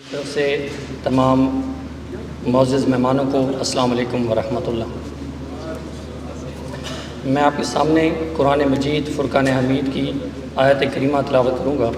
طرف سے تمام معزز مہمانوں کو السلام علیکم ورحمۃ اللہ۔ میں آپ کے سامنے قرآن مجید فرقان حمید کی آیت کریمہ تلاوت کروں گا۔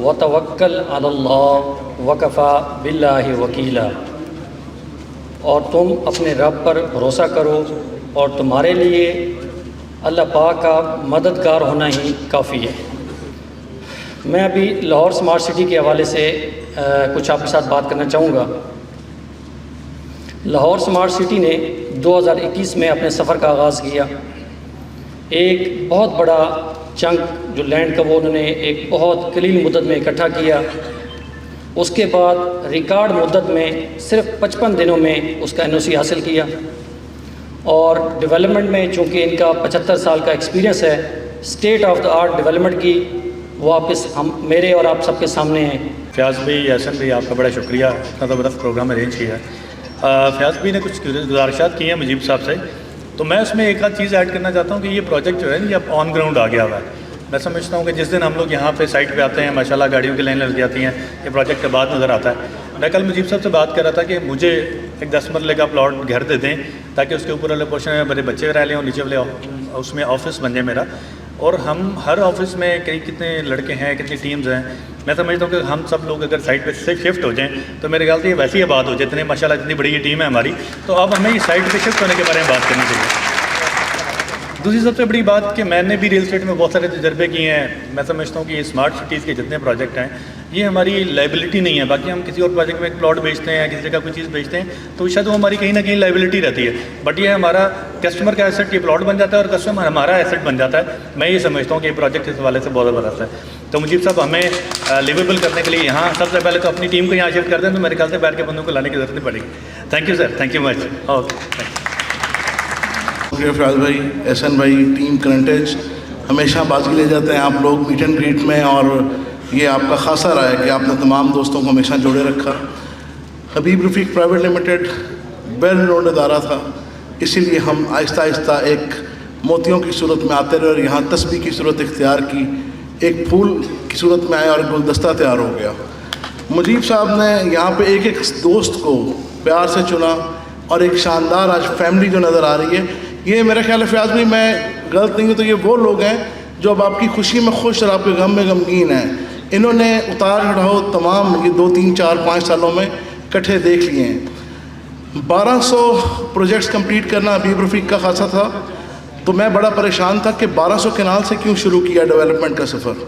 وَتَوَكَّلْ عَلَى اللَّهِ وَكَفَى بِاللَّهِ وَكِيلًا، اور تم اپنے رب پر بھروسہ کرو اور تمہارے لیے اللہ پاک کا مددگار ہونا ہی کافی ہے۔ میں ابھی لاہور سمارٹ سٹی کے حوالے سے کچھ آپ کے ساتھ بات کرنا چاہوں گا۔ لاہور سمارٹ سٹی نے 2021 میں اپنے سفر کا آغاز کیا۔ ایک بہت بڑا چنک جو لینڈ کا وہ انہوں نے ایک بہت قلیل مدت میں اکٹھا کیا۔ اس کے بعد ریکارڈ مدت میں صرف 55 دنوں میں اس کا NOC حاصل کیا، اور ڈیولپمنٹ میں چونکہ ان کا 75 سال کا ایکسپیرینس ہے، state of the art development کی وہ میرے اور آپ سب کے سامنے ہیں۔ فیاض بھائی، احسن بھائی، آپ کا بڑا شکریہ، اتنا زبردست پروگرام ارینج کیا ہے۔ فیاض بھائی نے کچھ گزارشات کی ہیں مجیب صاحب سے، تو میں اس میں ایک آدھ چیز ایڈ کرنا چاہتا ہوں کہ یہ پروجیکٹ جو ہے یہ اب آن گراؤنڈ آ گیا ہوا ہے۔ میں سمجھتا ہوں کہ جس دن ہم لوگ یہاں پہ سائٹ پہ آتے ہیں، ماشاءاللہ گاڑیوں کی لائن لگ جاتی ہیں، یہ پروجیکٹ کے بعد نظر آتا ہے۔ میں کل مجیب صاحب سے بات کر رہا تھا کہ مجھے ایک 10 مرلے کا پلاٹ گھر دے دیں تاکہ اس کے اوپر والے پورشن میں میرے بچے رہ لیں اور نیچے والے اس میں آفس بن جائے میرا، اور ہم ہر آفس میں کتنے لڑکے ہیں، کتنی ٹیمز ہیں۔ میں سمجھتا ہوں کہ ہم سب لوگ اگر سائٹ پہ سے شفٹ ہو جائیں تو میرے خیال سے یہ ویسی ہی بات ہو جائے، اتنے ماشاءاللہ اتنی بڑی یہ ٹیم ہے ہماری، تو اب ہمیں یہ سائٹ پہ شفٹ ہونے کے بارے میں بات کرنی چاہیے۔ دوسری سب سے بڑی بات کہ میں نے بھی ریل اسٹیٹ میں بہت سارے تجربے کیے ہیں۔ میں سمجھتا ہوں کہ یہ اسمارٹ سٹیز کے جتنے پروجیکٹ ہیں یہ ہماری لائبلٹی نہیں ہے۔ باقی ہم کسی اور پروجیکٹ میں ایک پلاٹ بیچتے ہیں، کسی جگہ کوئی چیز بیچتے ہیں تو شاید وہ ہماری کہیں نہ کہیں لائبلٹی رہتی ہے، بٹ یہ ہمارا کسٹمر کا ایسٹ، یہ پلاٹ بن جاتا ہے اور کسٹمر ہمارا ایسٹ بن جاتا ہے۔ میں یہ سمجھتا ہوں کہ یہ پروجیکٹ اس حوالے سے بہت زبردست ہے۔ تو مجیب صاحب ہمیں لیویبل کرنے کے لیے یہاں سب سے پہلے تو اپنی ٹیم کو یہاں شفٹ کر دیں، تو میرے خیال سے باہر کے بندوں کو لانے کی ضرورت نہیں پڑے گی۔ Thank you sir, thank you much. Okay, شکریہ فیاض بھائی، احسن بھائی، ٹیم کرنٹیج ہمیشہ بازی لے جاتے ہیں آپ لوگ میٹ اینڈ گریٹ میں، اور یہ آپ کا خاصہ رہا ہے کہ آپ نے تمام دوستوں کو ہمیشہ جوڑے رکھا۔ حبیب رفیق پرائیویٹ لمیٹڈ ویل نون ادارہ تھا، اسی لیے ہم آہستہ آہستہ ایک موتیوں کی صورت میں آتے رہے اور یہاں تسبیح کی صورت اختیار کی، ایک پھول کی صورت میں آئے اور گلدستہ تیار ہو گیا۔ مجیب صاحب نے یہاں پہ ایک ایک دوست کو پیار سے چنا، اور ایک شاندار آج فیملی جو نظر آ رہی ہے، یہ میرا خیال ہے فیاض بھائی میں غلط نہیں ہوں تو یہ وہ لوگ ہیں جو اب آپ کی خوشی میں خوش اور آپ کے غم میں غمگین ہیں۔ انہوں نے اتار چڑھاؤ تمام یہ 2 3 4 5 سالوں میں اکٹھے دیکھ لیے ہیں۔ 1200 پروجیکٹس کمپلیٹ کرنا حبیب رفیق کا خاصہ تھا، تو میں بڑا پریشان تھا کہ 1200 کنال سے کیوں شروع کیا ڈیولپمنٹ کا سفر،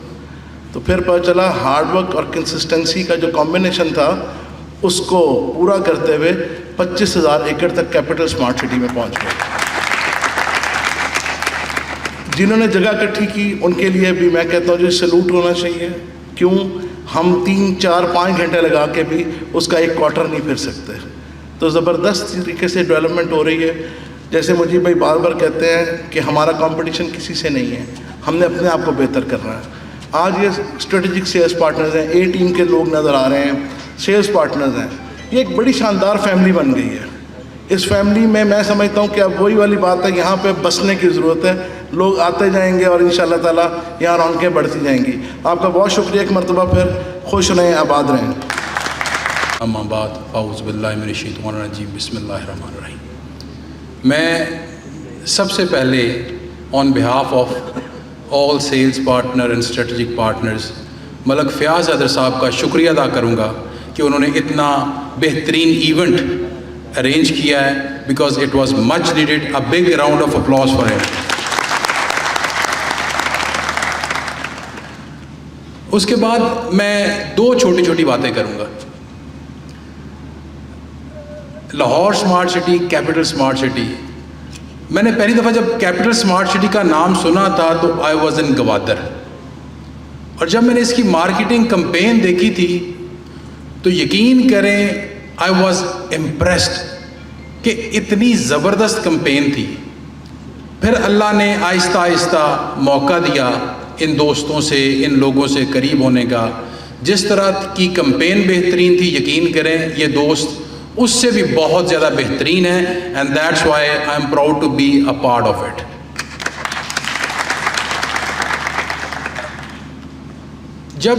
تو پھر پتہ چلا ہارڈ ورک اور کنسسٹنسی کا جو کمبینیشن تھا اس کو پورا کرتے ہوئے 25,000 ایکڑ تک کیپٹل اسمارٹ سٹی میں پہنچ گئے۔ جنہوں نے جگہ اکٹھی کی ان کے لیے بھی میں کہتا ہوں جو سلوٹ ہونا چاہیے۔ کیوں ہم 3 4 5 گھنٹے لگا کے بھی اس کا ایک کوارٹر نہیں پھر سکتے، تو زبردست طریقے سے ڈیولپمنٹ ہو رہی ہے۔ جیسے مجھے بھائی بار بار کہتے ہیں کہ ہمارا کمپٹیشن کسی سے نہیں ہے، ہم نے اپنے آپ کو بہتر کرنا ہے۔ آج یہ اسٹریٹجک سیلز پارٹنرز ہیں، اے ٹیم کے لوگ نظر آ رہے ہیں، سیلز پارٹنرز ہیں، یہ ایک بڑی شاندار فیملی بن گئی ہے۔ اس فیملی میں سمجھتا ہوں کہ اب وہی والی بات ہے، یہاں پہ بسنے کی ضرورت ہے، لوگ آتے جائیں گے اور انشاءاللہ تعالیٰ یہاں رونقیں بڑھتی جائیں گی۔ آپ کا بہت شکریہ ایک مرتبہ پھر، خوش رہیں، آباد رہیں۔ اما بعد، اعوذ باللہ من الشیطان الرجیم، بسم اللہ الرحمن الرحیم۔ میں سب سے پہلے on behalf of all sales partner and strategic partners Malik Fayyaz Haider Sahab کا شکریہ ادا کروں گا کہ انہوں نے اتنا بہترین ایونٹ ارینج کیا ہے، because it was much needed. A big round of applause for ہم۔ اس کے بعد میں 2 چھوٹی چھوٹی باتیں کروں گا۔ Lahore smart city, capital smart city, میں نے پہلی دفعہ جب کیپٹل سمارٹ سٹی کا نام سنا تھا تو آئی واز ان گوادر، اور جب میں نے اس کی مارکیٹنگ کمپین دیکھی تھی تو یقین کریں آئی واز امپریسڈ کہ اتنی زبردست کمپین تھی۔ پھر اللہ نے آہستہ آہستہ موقع دیا ان دوستوں سے، ان لوگوں سے قریب ہونے کا۔ جس طرح کی کمپین بہترین تھی، یقین کریں یہ دوست اس سے بھی بہت زیادہ بہترین ہیں، and that's why I am proud to be a part of it. جب